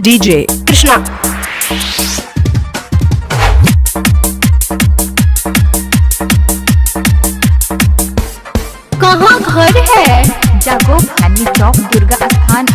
DJ Krishna। कहाँ घर है? जागो भानी चौक दुर्गा स्थान।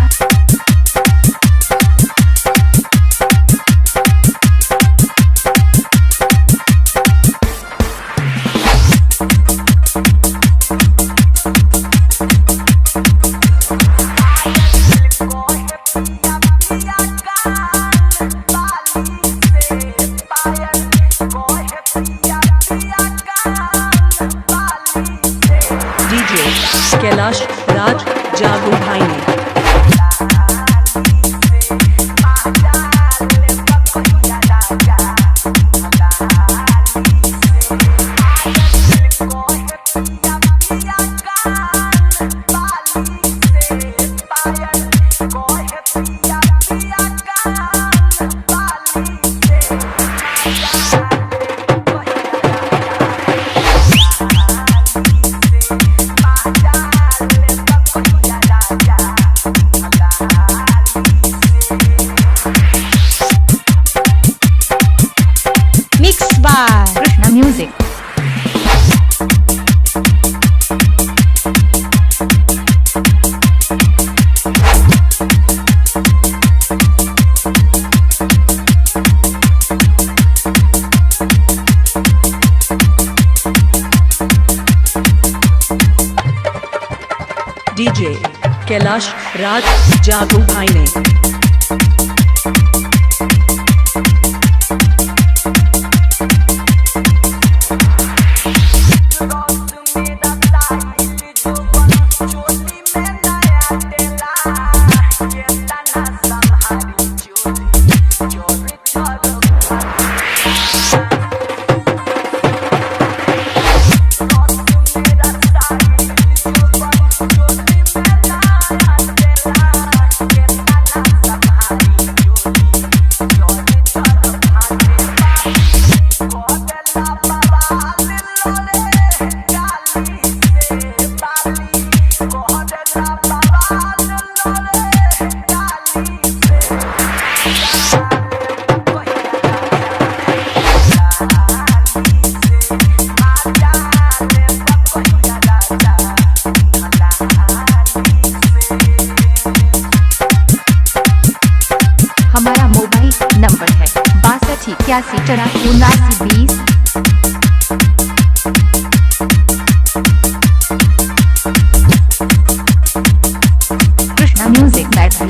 कैलाश राज जागो भाई ने। कृष्णा म्यूजिक। DJ कैलाश राज जागो भाई ने। हमारा मोबाइल नंबर है 62 81 84 20। Krishna music battery.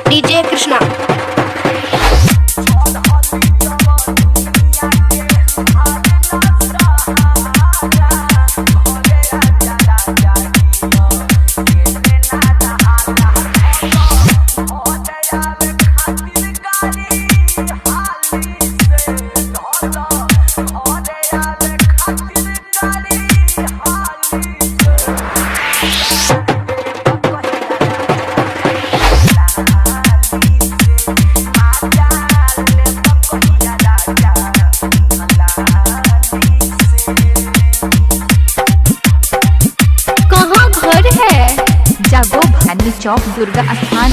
DJ Krishna। जागो भानी चौक दुर्गा स्थान।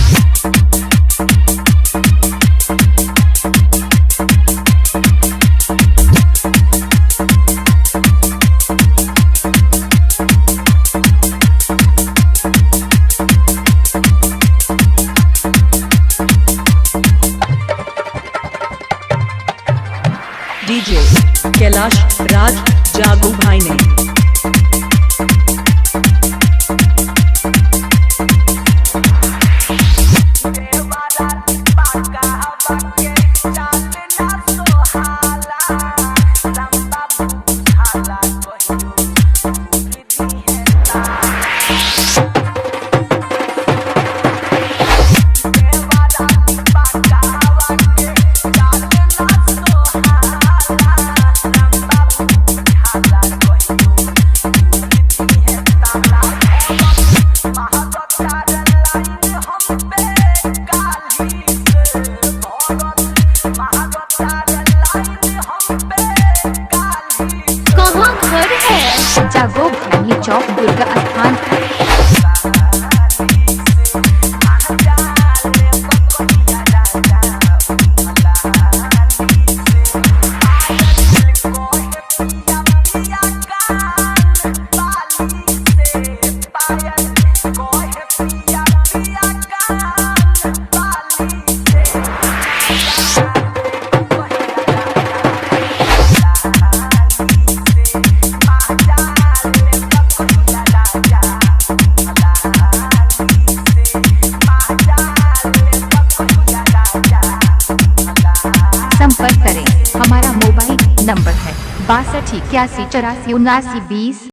DJ कैलाश राज जागो भाई ने। I'm दुर्गा स्थान। संपर्क करें, हमारा मोबाइल नंबर है 62 81 84 79 20।